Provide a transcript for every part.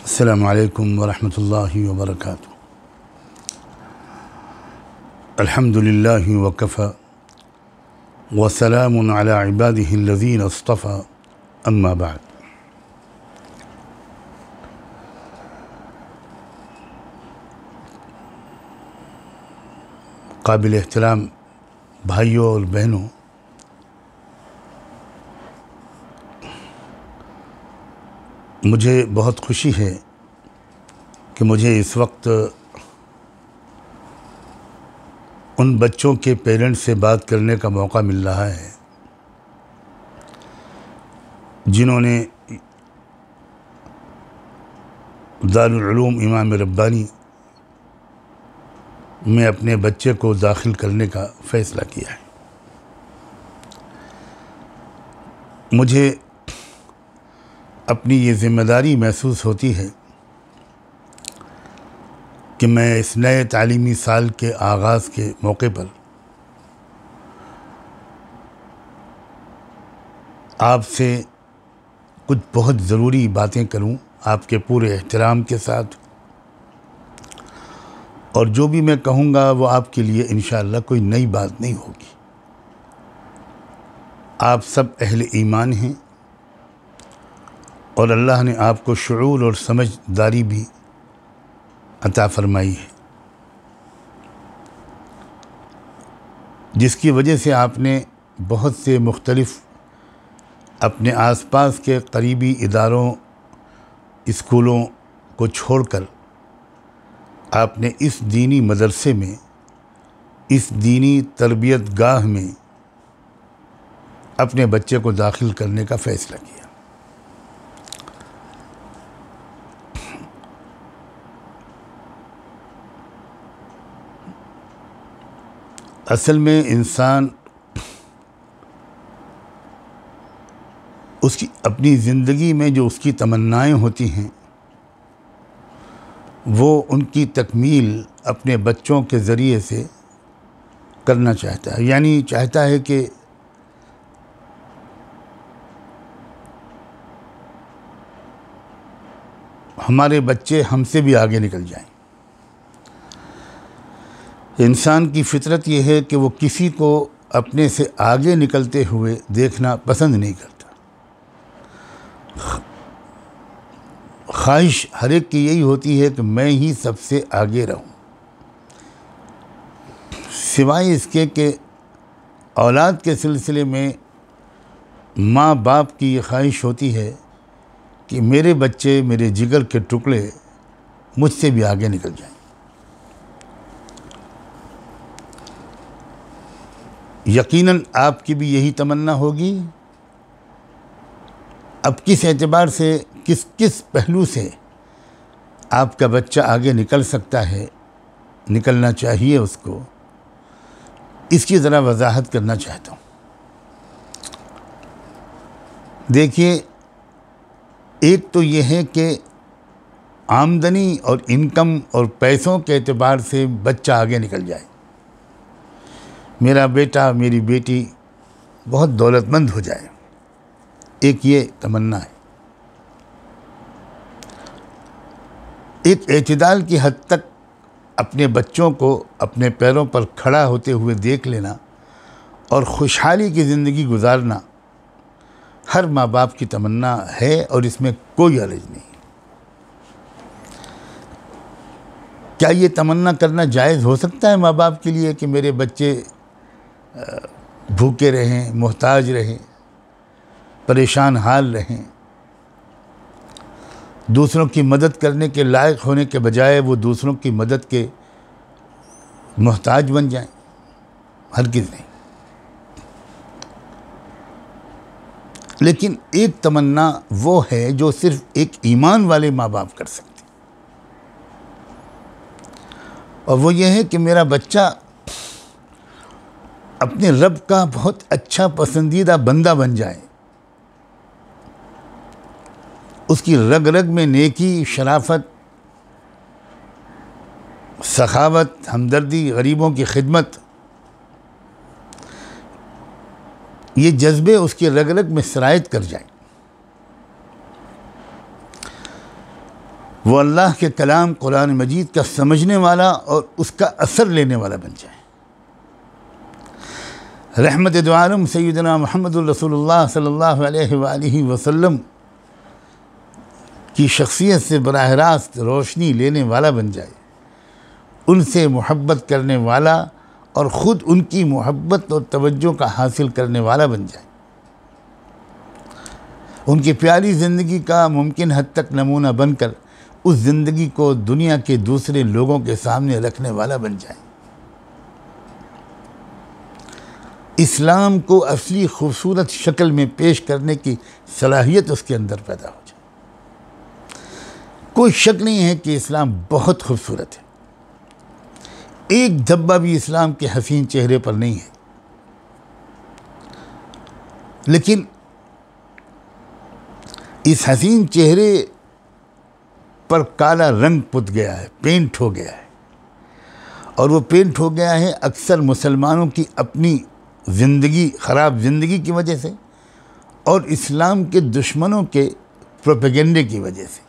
अस्सलामु अलैकुम वरहमतुल्लाहि वबरकातुहू। अल्हम्दुलिल्लाहि वकफ़ा वसलामुन अला इबादिहिल्लज़ीना इस्तफ़ा, अम्मा बाद। काबिल एहतराम भाइयों और बहनों, मुझे बहुत खुशी है कि मुझे इस वक्त उन बच्चों के पेरेंट्स से बात करने का मौका मिल रहा है जिन्होंने दारुल उलूम इमाम रब्बानी में अपने बच्चे को दाखिल करने का फ़ैसला किया है। मुझे अपनी ये ज़िम्मेदारी महसूस होती है कि मैं इस नए तालीमी साल के आगाज़ के मौके पर आपसे कुछ बहुत ज़रूरी बातें करूं, आपके पूरे एहतराम के साथ, और जो भी मैं कहूँगा वो आपके लिए इंशाअल्लाह कोई नई बात नहीं होगी। आप सब अहले ईमान हैं और अल्लाह ने आपको शुऊर और समझदारी भी अता फरमाई है, जिसकी वजह से आपने बहुत से मुख्तलिफ़ अपने आसपास के करीबी इदारों, स्कूलों को छोड़कर आपने इस दीनी मदरसे में, इस दीनी तरबियत गाह में अपने बच्चे को दाखिल करने का फ़ैसला किया। असल में इंसान उसकी अपनी ज़िंदगी में जो उसकी तमन्नाएं होती हैं वो उनकी तकमील अपने बच्चों के ज़रिए से करना चाहता है। यानी चाहता है कि हमारे बच्चे हमसे भी आगे निकल जाएं। इंसान की फितरत यह है कि वो किसी को अपने से आगे निकलते हुए देखना पसंद नहीं करता। ख्वाहिश हर एक की यही होती है कि मैं ही सबसे आगे रहूं, सिवाय इसके कि औलाद के सिलसिले में माँ बाप की ये ख्वाहिश होती है कि मेरे बच्चे, मेरे जिगर के टुकड़े मुझसे भी आगे निकल जाएं। यकीनन आपकी भी यही तमन्ना होगी। अब किस एतबार से, किस किस पहलू से आपका बच्चा आगे निकल सकता है, निकलना चाहिए उसको, इसकी ज़रा वजाहत करना चाहता हूँ। देखिए, एक तो ये है कि आमदनी और इनकम और पैसों के एतबार से बच्चा आगे निकल जाए। मेरा बेटा, मेरी बेटी बहुत दौलतमंद हो जाए, एक ये तमन्ना है। एक एतदाल की हद तक अपने बच्चों को अपने पैरों पर खड़ा होते हुए देख लेना और खुशहाली की ज़िंदगी गुजारना हर माँ बाप की तमन्ना है और इसमें कोई हर्ज नहीं। क्या ये तमन्ना करना जायज़ हो सकता है माँ बाप के लिए कि मेरे बच्चे भूखे रहें, मोहताज रहें, परेशान हाल रहें, दूसरों की मदद करने के लायक होने के बजाय वो दूसरों की मदद के मोहताज बन जाएं? हरगिज़ नहीं। लेकिन एक तमन्ना वो है जो सिर्फ एक ईमान वाले माँ बाप कर सकते, और वो ये है कि मेरा बच्चा अपने रब का बहुत अच्छा पसंदीदा बंदा बन जाए, उसकी रग रग में नेकी, शराफत, सखावत, हमदर्दी, गरीबों की खिदमत, ये जज्बे उसके रग रग में सरायत कर जाएं। वो अल्लाह के कलाम कुरान मजीद का समझने वाला और उसका असर लेने वाला बन जाए। रहमत दो आलम सैयदना मुहम्मदुर रसूलुल्लाह सल्लल्लाहु अलैहि वसल्लम की शख्सियत से बराह रास्त रोशनी लेने वाला बन जाए, उनसे मोहब्बत करने वाला और ख़ुद उनकी मोहब्बत और तवज्जो का हासिल करने वाला बन जाए, उनकी प्यारी ज़िंदगी का मुमकिन हद तक नमूना बनकर उस ज़िंदगी को दुनिया के दूसरे लोगों के सामने रखने वाला बन जाए। इस्लाम को असली खूबसूरत शक्ल में पेश करने की सलाहियत उसके अंदर पैदा हो जाए। कोई शक नहीं है कि इस्लाम बहुत खूबसूरत है, एक धब्बा भी इस्लाम के हसीन चेहरे पर नहीं है, लेकिन इस हसीन चेहरे पर काला रंग पुत गया है, पेंट हो गया है, और वो पेंट हो गया है अक्सर मुसलमानों की अपनी ज़िंदगी, ख़राब ज़िंदगी की वजह से और इस्लाम के दुश्मनों के प्रोपेगेंडे की वजह से,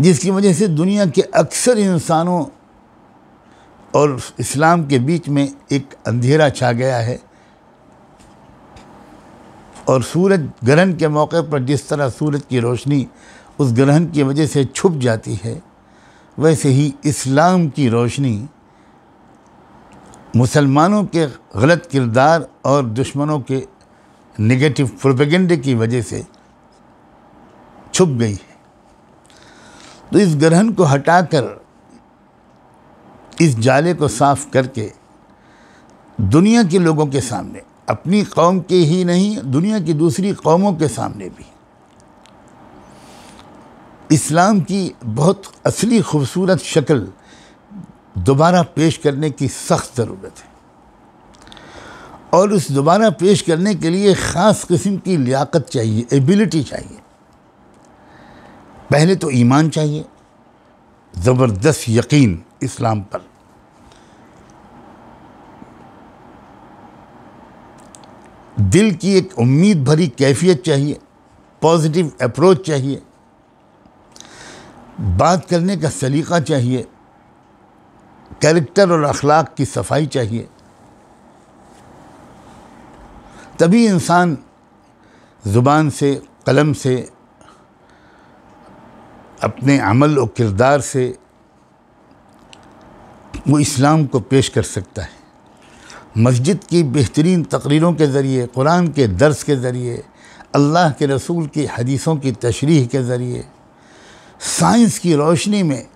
जिसकी वजह से दुनिया के अक्सर इंसानों और इस्लाम के बीच में एक अंधेरा छा गया है। और सूरज ग्रहण के मौके पर जिस तरह सूरज की रोशनी उस ग्रहण की वजह से छुप जाती है, वैसे ही इस्लाम की रोशनी मुसलमानों के गलत किरदार और दुश्मनों के नेगेटिव प्रोपेगेंडे की वजह से छुप गई है। तो इस ग्रहण को हटाकर, इस जाले को साफ करके दुनिया के लोगों के सामने, अपनी कौम के ही नहीं दुनिया की दूसरी कौमों के सामने भी इस्लाम की बहुत असली खूबसूरत शक्ल दोबारा पेश करने की सख्त ज़रूरत है। और उस दोबारा पेश करने के लिए ख़ास किस्म की लियाकत चाहिए, एबिलिटी चाहिए। पहले तो ईमान चाहिए, ज़बरदस्त यकीन इस्लाम पर, दिल की एक उम्मीद भरी कैफियत चाहिए, पॉजिटिव अप्रोच चाहिए, बात करने का सलीक़ा चाहिए, कैरेक्टर और अखलाक की सफाई चाहिए। तभी इंसान ज़ुबान से, कलम से, अपने अमल और किरदार से वो इस्लाम को पेश कर सकता है। मस्जिद की बेहतरीन तकरीरों के ज़रिए, कुरान के दर्स के ज़रिए, अल्लाह के रसूल की हदीसों की तशरीह के ज़रिए, साइंस की रोशनी में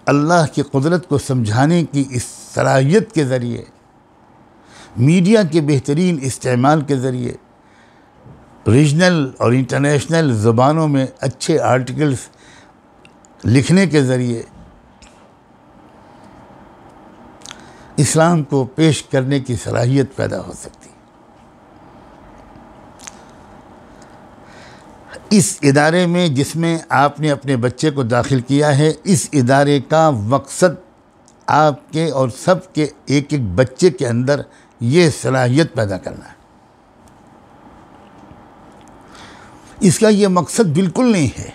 अल्लाह की कुदरत को समझाने की इस सलाहियत के ज़रिए, मीडिया के बेहतरीन इस्तेमाल के ज़रिए, रीजनल और इंटरनेशनल ज़ुबानों में अच्छे आर्टिकल्स लिखने के ज़रिए इस्लाम को पेश करने की सलाहियत पैदा हो सकती है। इस इदारे में जिसमें आपने अपने बच्चे को दाखिल किया है, इस इदारे का मकसद आपके और सबके एक एक बच्चे के अंदर ये सलाहियत पैदा करना है। इसका ये मकसद बिल्कुल नहीं है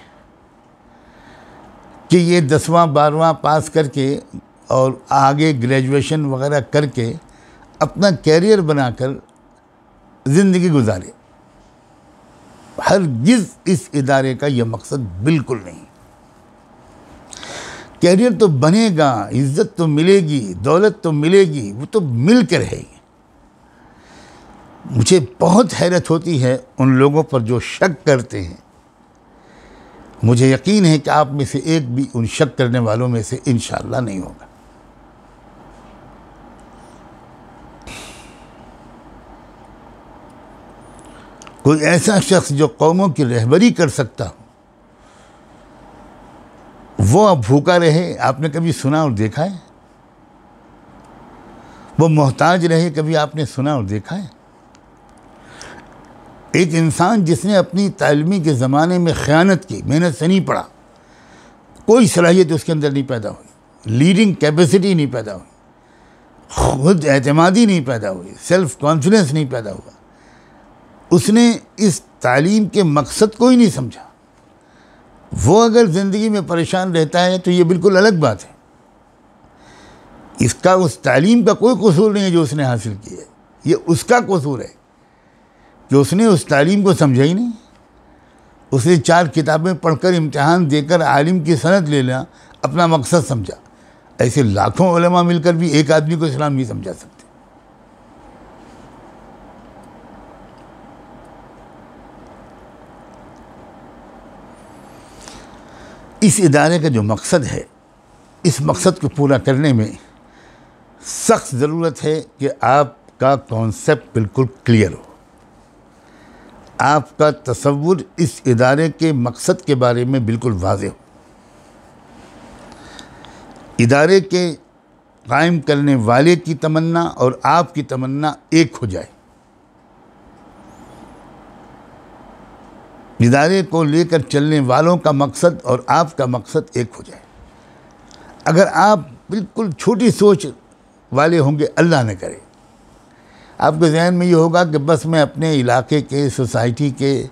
कि ये 10वां 12वां पास करके और आगे ग्रेजुएशन वगैरह करके अपना कैरियर बनाकर ज़िंदगी गुजारे। हरगिज़ इस इदारे का यह मकसद बिल्कुल नहीं। कैरियर तो बनेगा, इज़्ज़त तो मिलेगी, दौलत तो मिलेगी, वो तो मिल के रहेगी। मुझे बहुत हैरत होती है उन लोगों पर जो शक करते हैं। मुझे यकीन है कि आप में से एक भी उन शक करने वालों में से इंशाअल्लाह नहीं होगा। कोई ऐसा शख्स जो कौमों की रहबरी कर सकता हो, वो अब भूखा रहे, आपने कभी सुना और देखा है? वो मोहताज रहे, कभी आपने सुना और देखा है? एक इंसान जिसने अपनी तालीमी के ज़माने में ख़यानत की, मेहनत से नहीं पढ़ा, कोई सलाहियत उसके अंदर नहीं पैदा हुई, लीडिंग कैपेसिटी नहीं पैदा हुई, खुद एतमादी नहीं पैदा हुई, सेल्फ कॉन्फिडेंस नहीं पैदा हुआ, उसने इस तालीम के मकसद को ही नहीं समझा, वो अगर ज़िंदगी में परेशान रहता है तो ये बिल्कुल अलग बात है। इसका उस तालीम का कोई कसूर नहीं है जो उसने हासिल की है, ये उसका कसूर है कि उसने उस तालीम को समझा ही नहीं। उसने 4 किताबें पढ़कर इम्तिहान देकर आलिम की सनद ले लिया, अपना मकसद समझा। ऐसे लाखों उलमा मिलकर भी एक आदमी को इस्लाम नहीं समझा सकते। इस इदारे का जो मकसद है, इस मकसद को पूरा करने में सख्त ज़रूरत है कि आपका कॉन्सेप्ट बिल्कुल क्लियर हो, आपका तसव्वुर इस इदारे के मकसद के बारे में बिल्कुल वाज़ेह हो, इदारे के कायम करने वाले की तमन्ना और आपकी तमन्ना एक हो जाए, इदारे को लेकर चलने वालों का मकसद और आपका मकसद एक हो जाए। अगर आप बिल्कुल छोटी सोच वाले होंगे, अल्लाह न करे, आपके जहन में ये होगा कि बस मैं अपने इलाके के, सोसाइटी के,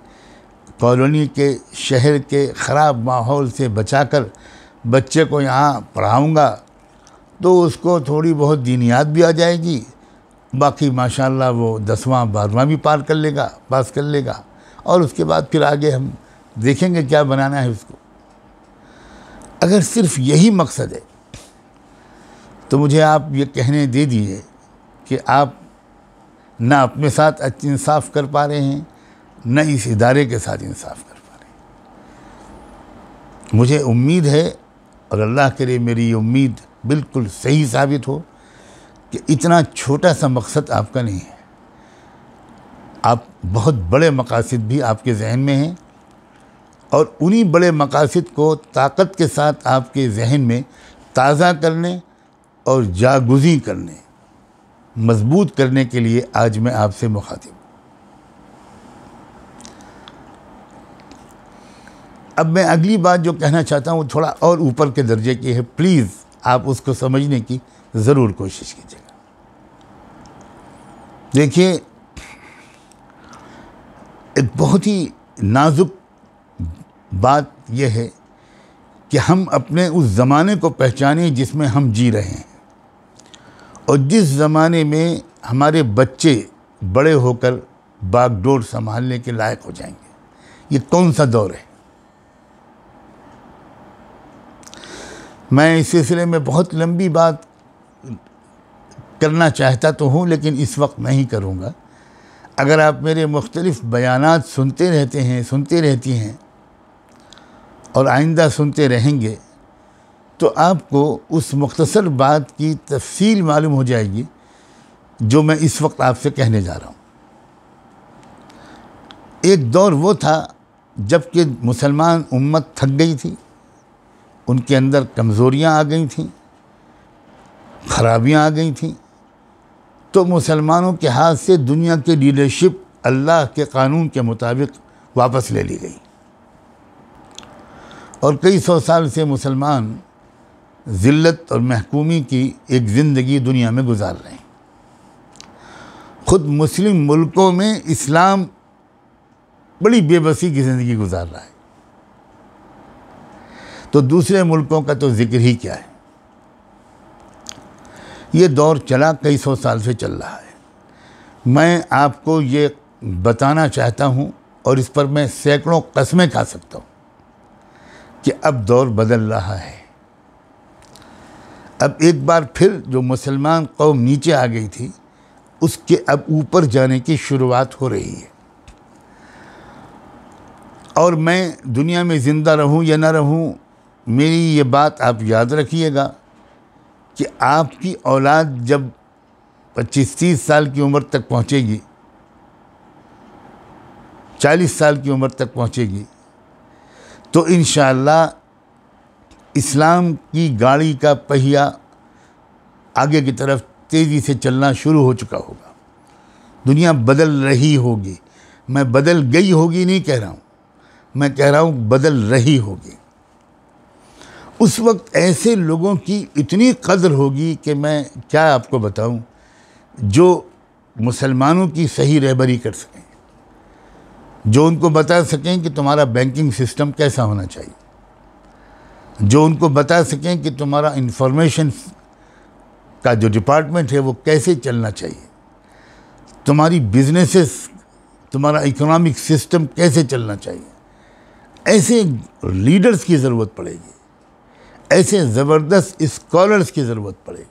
कॉलोनी के, शहर के ख़राब माहौल से बचाकर बच्चे को यहाँ पढ़ाऊँगा तो उसको थोड़ी बहुत दीनियात भी आ जाएगी, बाकी माशाल्लाह वो 10वां 12वां भी पास कर लेगा और उसके बाद फिर आगे हम देखेंगे क्या बनाना है उसको। अगर सिर्फ यही मकसद है तो मुझे आप ये कहने दे दीजिए कि आप ना अपने साथ अच्छी इंसाफ कर पा रहे हैं, न इस इदारे के साथ इंसाफ कर पा रहे हैं। मुझे उम्मीद है और अल्लाह करे मेरी ये उम्मीद बिल्कुल सही साबित हो कि इतना छोटा सा मकसद आपका नहीं है, आप बहुत बड़े मकासद भी आपके जहन में हैं और उन्हीं बड़े मकासद को ताकत के साथ आपके जहन में ताज़ा करने और जागुज़ी करने, मजबूत करने के लिए आज मैं आपसे मुखातिब। अब मैं अगली बात जो कहना चाहता हूँ वो थोड़ा और ऊपर के दर्जे की है, प्लीज़ आप उसको समझने की ज़रूर कोशिश कीजिएगा। देखिए, एक बहुत ही नाजुक बात यह है कि हम अपने उस ज़माने को पहचानें जिसमें हम जी रहे हैं और जिस ज़माने में हमारे बच्चे बड़े होकर बागडोर संभालने के लायक हो जाएंगे। ये कौन सा दौर है? मैं इस सिलसिले में बहुत लंबी बात करना चाहता तो हूँ, लेकिन इस वक्त नहीं करूँगा। अगर आप मेरे मुख्तलिफ़ बयानात सुनते रहती हैं और आइंदा सुनते रहेंगे तो आपको उस मुख्तसर बात की तफसील मालूम हो जाएगी जो मैं इस वक्त आपसे कहने जा रहा हूँ। एक दौर वो था जबकि मुसलमान उम्मत थक गई थी, उनके अंदर कमज़ोरियाँ आ गई थीं, खराबियाँ आ गई थीं, तो मुसलमानों के हाथ से दुनिया की लीडरशिप अल्लाह के कानून के मुताबिक वापस ले ली गई और कई 100 साल से मुसलमान ज़िल्लत और महकूमी की एक ज़िंदगी दुनिया में गुजार रहे हैं। ख़ुद मुस्लिम मुल्कों में इस्लाम बड़ी बेबसी की ज़िंदगी गुजार रहा है, तो दूसरे मुल्कों का तो ज़िक्र ही क्या है। ये दौर चला, कई 100 साल से चल रहा है। मैं आपको ये बताना चाहता हूँ और इस पर मैं सैकड़ों कस्में खा सकता हूँ कि अब दौर बदल रहा है। अब एक बार फिर जो मुसलमान कौम नीचे आ गई थी उसके अब ऊपर जाने की शुरुआत हो रही है। और मैं दुनिया में ज़िंदा रहूं या ना रहूं, मेरी ये बात आप याद रखिएगा कि आपकी औलाद जब 25-30 साल की उम्र तक पहुंचेगी, 40 साल की उम्र तक पहुंचेगी, तो इंशाअल्लाह इस्लाम की गाड़ी का पहिया आगे की तरफ तेज़ी से चलना शुरू हो चुका होगा। दुनिया बदल रही होगी। मैं बदल गई होगी नहीं कह रहा हूँ, मैं कह रहा हूँ बदल रही होगी। उस वक्त ऐसे लोगों की इतनी कदर होगी कि मैं क्या आपको बताऊं, जो मुसलमानों की सही रहबरी कर सकें, जो उनको बता सकें कि तुम्हारा बैंकिंग सिस्टम कैसा होना चाहिए, जो उनको बता सकें कि तुम्हारा इंफॉर्मेशन का जो डिपार्टमेंट है वो कैसे चलना चाहिए, तुम्हारी बिजनेसेस, तुम्हारा इकोनॉमिक सिस्टम कैसे चलना चाहिए। ऐसे लीडर्स की ज़रूरत पड़ेगी, ऐसे ज़बरदस्त स्कॉलर्स की ज़रूरत पड़ेगी।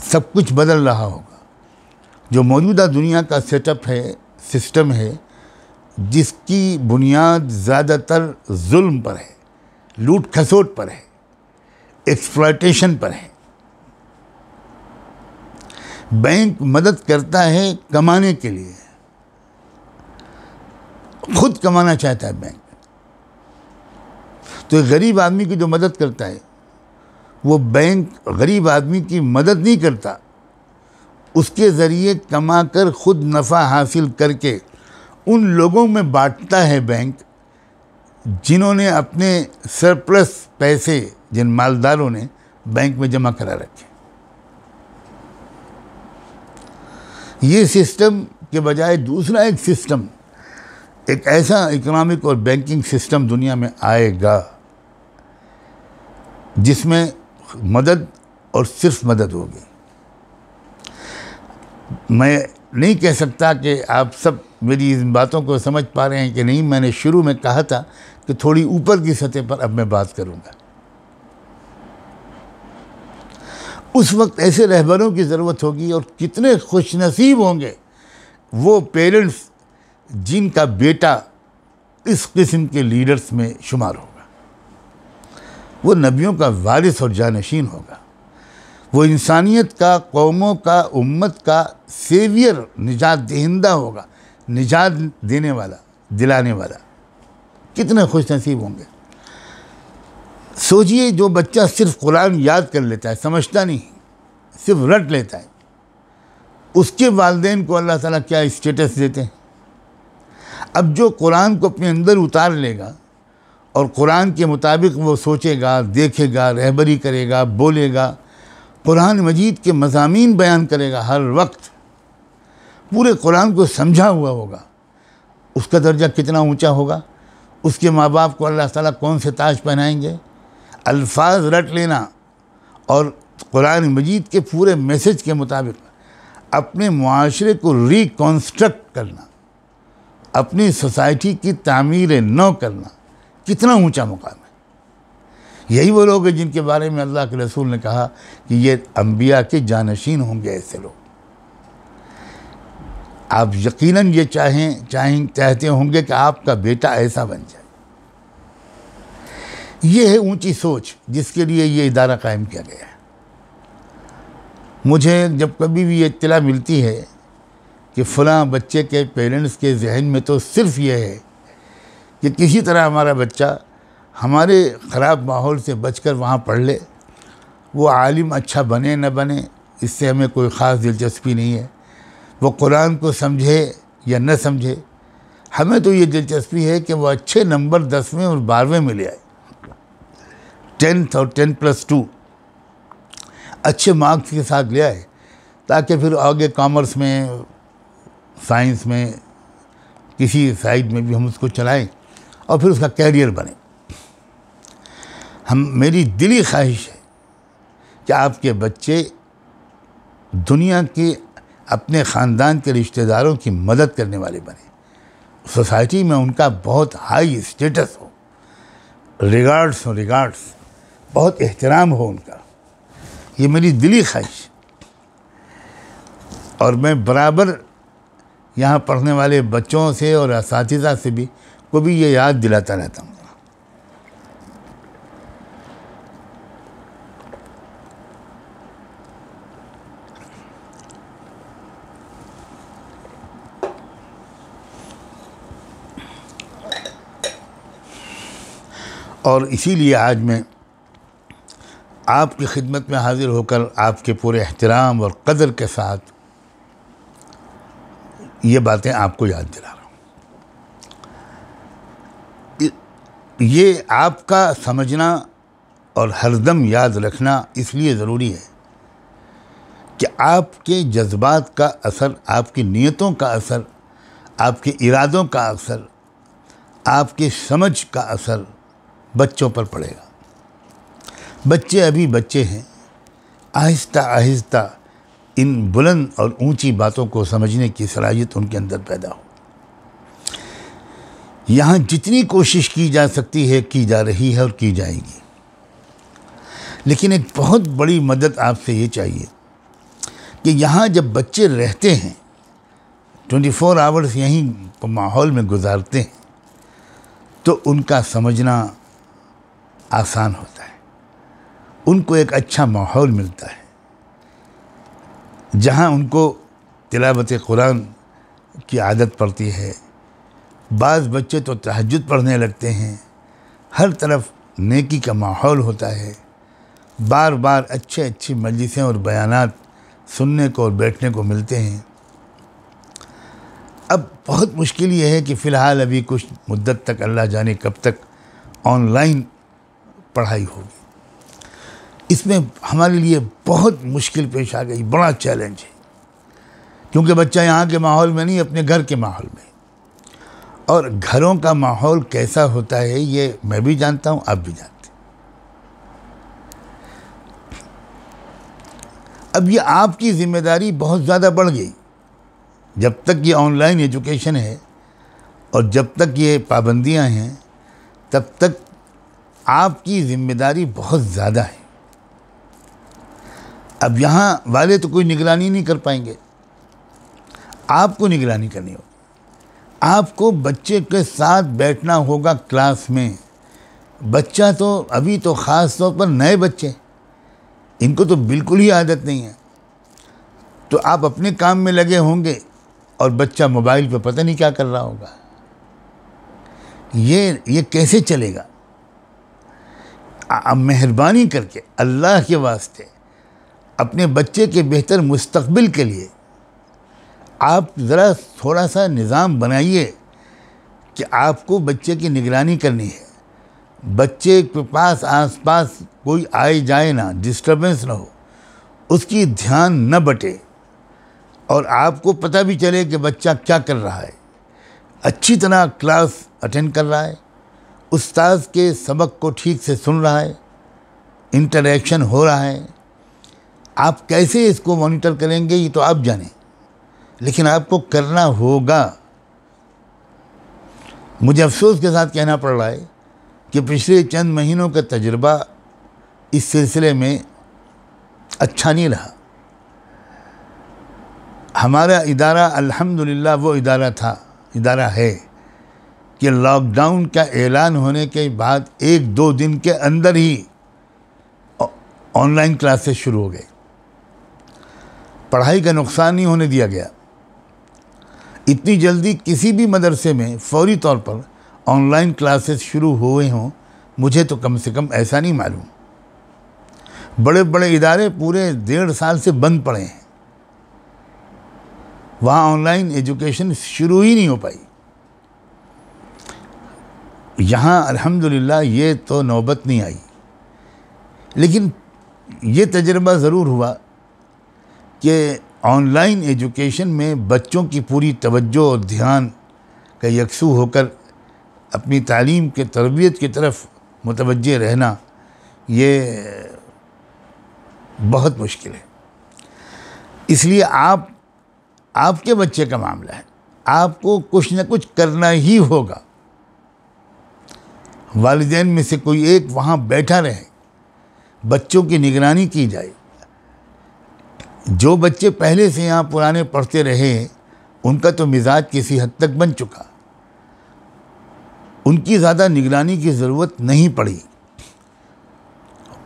सब कुछ बदल रहा होगा। जो मौजूदा दुनिया का सेटअप है, सिस्टम है, जिसकी बुनियाद ज़्यादातर जुल्म पर है, लूट खसोट पर है, एक्सप्लॉयटेशन पर है। बैंक मदद करता है कमाने के लिए, खुद कमाना चाहता है बैंक। तो एक गरीब आदमी की जो मदद करता है, वो बैंक गरीब आदमी की मदद नहीं करता, उसके ज़रिए कमाकर खुद नफ़ा हासिल करके उन लोगों में बांटता है बैंक जिन्होंने अपने सरप्लस पैसे, जिन मालदारों ने बैंक में जमा करा रखे। ये सिस्टम के बजाय दूसरा एक सिस्टम, एक ऐसा इकोनॉमिक और बैंकिंग सिस्टम दुनिया में आएगा जिसमें मदद और सिर्फ मदद होगी। मैं नहीं कह सकता कि आप सब मेरी इन बातों को समझ पा रहे हैं कि नहीं। मैंने शुरू में कहा था कि थोड़ी ऊपर की सतह पर अब मैं बात करूंगा। उस वक्त ऐसे रहबरों की ज़रूरत होगी, और कितने खुशनसीब होंगे वो पेरेंट्स जिनका बेटा इस किस्म के लीडर्स में शुमार होगा। वो नबियों का वारिस और जानशीन होगा। वो इंसानियत का, कौमों का, उम्मत का सेवियर, निजात दहिंदा होगा, निजात देने वाला, दिलाने वाला। कितने खुशनसीब होंगे। सोचिए, जो बच्चा सिर्फ कुरान याद कर लेता है, समझता नहीं, सिर्फ रट लेता है, उसके वालिदैन को अल्लाह ताला क्या स्टेटस देते हैं। अब जो कुरान को अपने अंदर उतार लेगा और कुरान के मुताबिक वो सोचेगा, देखेगा, रहबरी करेगा, बोलेगा, कुरान मजीद के मज़ामीन बयान करेगा, हर वक्त पूरे कुरान को समझा हुआ होगा, उसका दर्जा कितना ऊंचा होगा। उसके माँ बाप को अल्लाह ताला कौन से ताज पहनाएंगे। अल्फाज रट लेना और कुरान मजीद के पूरे मैसेज के मुताबिक अपने मुआशरे को रिकॉन्स्ट्रक्ट करना, अपनी सोसाइटी की तामीर नौ करना, कितना ऊंचा मुकाम है। यही वो लोग हैं जिनके बारे में अल्लाह के रसूल ने कहा कि ये अंबिया के जानशीन होंगे। ऐसे लोग आप यकीनन ये चाहते होंगे कि आपका बेटा ऐसा बन जाए। ये है ऊंची सोच जिसके लिए ये इदारा कायम किया गया है। मुझे जब कभी भी ये इत्तला मिलती है कि फ़लाँ बच्चे के पेरेंट्स के जहन में तो सिर्फ ये है कि किसी तरह हमारा बच्चा हमारे ख़राब माहौल से बचकर वहाँ पढ़ ले, वो आलिम अच्छा बने न बने, इससे हमें कोई ख़ास दिलचस्पी नहीं है। वो कुरान को समझे या न समझे, हमें तो ये दिलचस्पी है कि वो अच्छे नंबर 10वें और 12वें में ले आए, 10th और 10+2 अच्छे मार्क्स के साथ ले आए, ताकि फिर आगे कॉमर्स में, साइंस में, किसी साइड में भी हम उसको चलाएं और फिर उसका कैरियर बने। मेरी दिली ख्वाहिश है कि आपके बच्चे दुनिया के अपने ख़ानदान के रिश्तेदारों की मदद करने वाले बने, सोसाइटी में उनका बहुत हाई स्टेटस हो, रिगार्ड्स, बहुत एहतराम हो उनका। ये मेरी दिली ख्वाहिश। और मैं बराबर यहाँ पढ़ने वाले बच्चों से और असातिज़ा से भी को भी ये याद दिलाता रहता हूँ। और इसीलिए आज मैं आपकी खिदमत में हाज़िर होकर आपके पूरे एहतराम और कदर के साथ ये बातें आपको याद दिला रहा हूँ। ये आपका समझना और हरदम याद रखना इसलिए ज़रूरी है कि आपके जज्बात का असर, आपकी नीयतों का असर, आपके इरादों का असर आपके समझ का असर बच्चों पर पड़ेगा। बच्चे अभी बच्चे हैं, आहिस्ता आहिस्ता इन बुलंद और ऊंची बातों को समझने की सलाहियत उनके अंदर पैदा हो। यहाँ जितनी कोशिश की जा सकती है की जा रही है और की जाएगी, लेकिन एक बहुत बड़ी मदद आपसे ये चाहिए कि यहाँ जब बच्चे रहते हैं, 24 आवर्स यहीं माहौल में गुजारते हैं, तो उनका समझना आसान होता है। उनको एक अच्छा माहौल मिलता है जहाँ उनको तिलावत कुरान की आदत पड़ती है। बाज़ बच्चे तो तहज्जुद पढ़ने लगते हैं, हर तरफ नेकी का माहौल होता है, बार बार अच्छी मजलिसें और बयानात सुनने को और बैठने को मिलते हैं। अब बहुत मुश्किल ये है कि फ़िलहाल अभी कुछ मुद्दत तक, अल्लाह जाने कब तक, ऑनलाइन पढ़ाई होगी। इसमें हमारे लिए बहुत मुश्किल पेश आ गई, बड़ा चैलेंज है, क्योंकि बच्चा यहाँ के माहौल में नहीं, अपने घर के माहौल में। और घरों का माहौल कैसा होता है ये मैं भी जानता हूँ, आप भी जानते हैं। अब ये आपकी ज़िम्मेदारी बहुत ज़्यादा बढ़ गई। जब तक ये ऑनलाइन एजुकेशन है और जब तक ये पाबंदियां हैं, तब तक आपकी ज़िम्मेदारी बहुत ज़्यादा है। अब यहाँ वाले तो कोई निगरानी नहीं कर पाएंगे, आपको निगरानी करनी होगी। आपको बच्चे के साथ बैठना होगा क्लास में। बच्चा तो अभी तो ख़ास तौर पर नए बच्चे, इनको तो बिल्कुल ही आदत नहीं है। तो आप अपने काम में लगे होंगे और बच्चा मोबाइल पे पता नहीं क्या कर रहा होगा। ये कैसे चलेगा? मेहरबानी करके अल्लाह के वास्ते अपने बच्चे के बेहतर मुस्तकबिल के लिए आप ज़रा थोड़ा सा निज़ाम बनाइए कि आपको बच्चे की निगरानी करनी है। बच्चे के पास आसपास कोई आए जाए ना, डिस्टर्बेंस ना हो, उसकी ध्यान न बटे और आपको पता भी चले कि बच्चा क्या कर रहा है। अच्छी तरह क्लास अटेंड कर रहा है, उस्ताद के सबक को ठीक से सुन रहा है, इंटरेक्शन हो रहा है। आप कैसे इसको मॉनिटर करेंगे ये तो आप जानें, लेकिन आपको करना होगा। मुझे अफसोस के साथ कहना पड़ रहा है कि पिछले चंद महीनों का तजुर्बा इस सिलसिले में अच्छा नहीं रहा। हमारा इदारा अल्हम्दुलिल्लाह वो इदारा है कि लॉकडाउन का ऐलान होने के बाद 1-2 दिन के अंदर ही ऑनलाइन क्लासेस शुरू हो गए। पढ़ाई का नुकसान नहीं होने दिया गया। इतनी जल्दी किसी भी मदरसे में फौरी तौर पर ऑनलाइन क्लासेस शुरू हुए हों, मुझे तो कम से कम ऐसा नहीं मालूम। बड़े बड़े इदारे पूरे 1.5 साल से बंद पड़े हैं, वहाँ ऑनलाइन एजुकेशन शुरू ही नहीं हो पाई। यहाँ अल्हम्दुलिल्लाह ये तो नौबत नहीं आई, लेकिन ये तजर्बा ज़रूर हुआ कि ऑनलाइन एजुकेशन में बच्चों की पूरी तवज्जो और ध्यान का यकसू होकर अपनी तालीम के तरबियत की तरफ मुतवज्जे रहना ये बहुत मुश्किल है। इसलिए आपके बच्चे का मामला है, आपको कुछ न कुछ करना ही होगा। वालिदैन में से कोई एक वहाँ बैठा रहे, बच्चों की निगरानी की जाए। जो बच्चे पहले से यहाँ पुराने पढ़ते रहे, उनका तो मिजाज किसी हद तक बन चुका, उनकी ज़्यादा निगरानी की ज़रूरत नहीं पड़ी।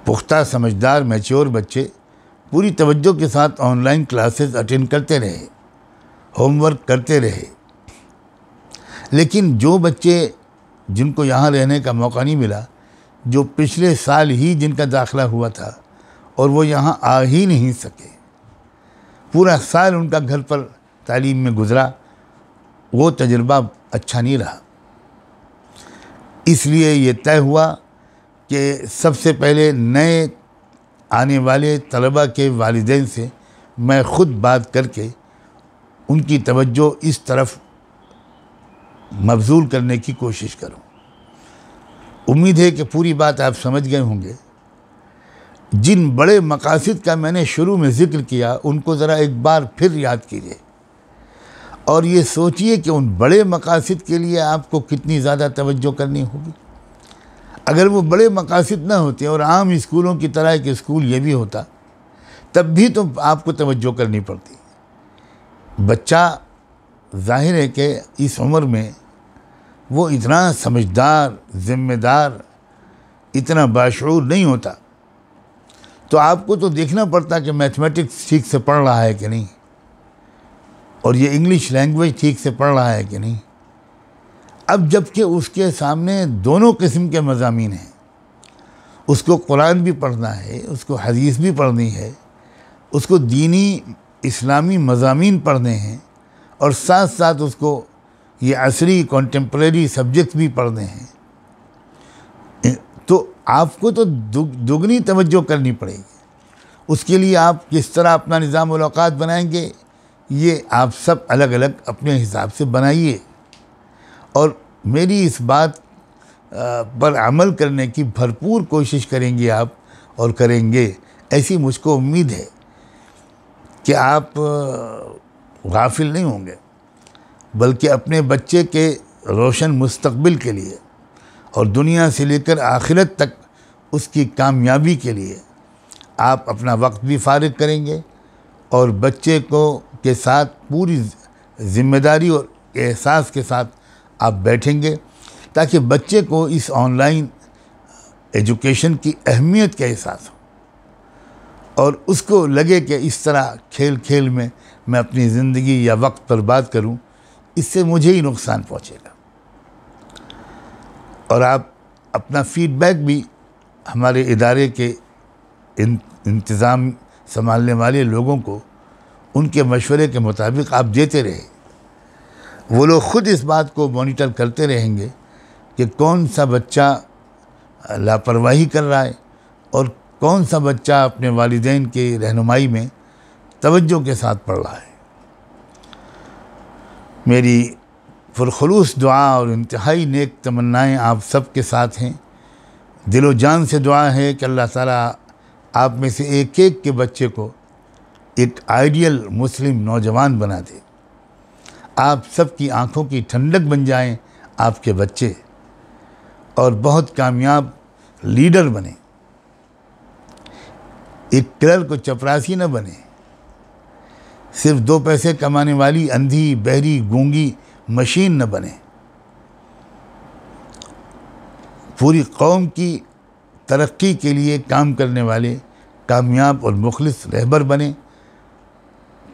पुख्ता, समझदार, मैच्योर बच्चे पूरी तवज्जो के साथ ऑनलाइन क्लासेस अटेंड करते रहे, होमवर्क करते रहे। लेकिन जो बच्चे जिनको यहाँ रहने का मौका नहीं मिला, जो पिछले साल ही जिनका दाखिला हुआ था और वो यहाँ आ ही नहीं सके, पूरा साल उनका घर पर तालीम में गुज़रा, वो तजुर्बा अच्छा नहीं रहा। इसलिए ये तय हुआ कि सबसे पहले नए आने वाले तलबा के वालिदैन से मैं ख़ुद बात करके उनकी तवज्जो इस तरफ मबज़ूल करने की कोशिश करूं। उम्मीद है कि पूरी बात आप समझ गए होंगे। जिन बड़े मकासद का मैंने शुरू में ज़िक्र किया उनको ज़रा एक बार फिर याद कीजिए और ये सोचिए कि उन बड़े मकासद के लिए आपको कितनी ज़्यादा तवज्जो करनी होगी। अगर वो बड़े मकासद ना होते और आम स्कूलों की तरह एक स्कूल ये भी होता, तब भी तो आपको तवज्जो करनी पड़ती। बच्चा ज़ाहिर है कि इस उम्र में वो इतना समझदार, ज़िम्मेदार, इतना बाशऊर नहीं होता, तो आपको तो देखना पड़ता कि मैथमेटिक्स ठीक से पढ़ रहा है कि नहीं, और ये इंग्लिश लैंग्वेज ठीक से पढ़ रहा है कि नहीं। अब जबकि उसके सामने दोनों किस्म के मज़ामीन हैं, उसको कुरान भी पढ़ना है, उसको हदीस भी पढ़नी है, उसको दीनी इस्लामी मज़ामीन पढ़ने हैं, और साथ साथ उसको ये असरी कॉन्टेम्परेरी सब्जेक्ट भी पढ़ने हैं। तो आपको तो दुगनी तवज्जो करनी पड़ेगी। उसके लिए आप किस तरह अपना निज़ाम औक़ात बनाएंगे, ये आप सब अलग अलग अपने हिसाब से बनाइए, और मेरी इस बात पर अमल करने की भरपूर कोशिश करेंगे आप, और करेंगे ऐसी मुझको उम्मीद है कि आप गाफिल नहीं होंगे, बल्कि अपने बच्चे के रोशन मुस्तकबिल के लिए और दुनिया से लेकर आखिरत तक उसकी कामयाबी के लिए आप अपना वक्त भी फारिग करेंगे, और बच्चे को के साथ पूरी ज़िम्मेदारी और एहसास के साथ आप बैठेंगे, ताकि बच्चे को इस ऑनलाइन एजुकेशन की अहमियत का एहसास हो और उसको लगे कि इस तरह खेल खेल में मैं अपनी ज़िंदगी या वक्त बर्बाद करूं, इससे मुझे ही नुकसान पहुंचेगा। और आप अपना फ़ीडबैक भी हमारे इदारे के इंतज़ाम संभालने वाले लोगों को उनके मशवरे के मुताबिक आप देते रहे। वो लोग ख़ुद इस बात को मॉनिटर करते रहेंगे कि कौन सा बच्चा लापरवाही कर रहा है और कौन सा बच्चा अपने वालिदैन के रहनुमाई में तवज्जो के साथ पढ़ रहा है। मेरी पुरखुलूस दुआ और इंतहाई नेक तमन्नाएँ आप सब के साथ हैं। दिलो जान से दुआ है कि अल्लाह ताला आप में से एक एक के बच्चे को एक आइडियल मुस्लिम नौजवान बना दे। आप सब की आँखों की ठंडक बन जाएं आपके बच्चे, और बहुत कामयाब लीडर बने। एक क्लर्क को चपरासी न बने, सिर्फ 2 पैसे कमाने वाली अंधी, बहरी, गूंगी मशीन न बने। पूरी कौम की तरक्की के लिए काम करने वाले कामयाब और मुखलिस रहबर बने,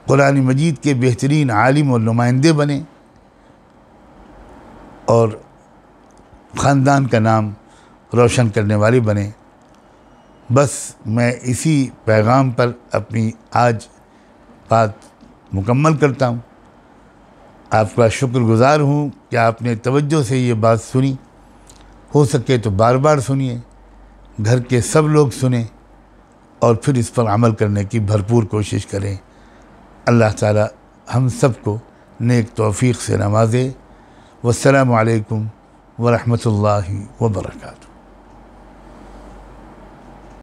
कुरान मजीद के बेहतरीन आलिम और नुमाइंदे बने, और ख़ानदान का नाम रोशन करने वाले बने। बस मैं इसी पैगाम पर अपनी आज बात मुकम्मल करता हूँ। आपका शुक्रगुज़ार हूँ कि आपने तवज्जो से ये बात सुनी। हो सके तो बार बार सुनिए, घर के सब लोग सुने, और फिर इस पर अमल करने की भरपूर कोशिश करें। अल्लाह ताला हम सबको नेक तौफ़ीक़ से नवाज़े। वस्सलामु अलैकुम व रहमतुल्लाहि व बरकातुहू।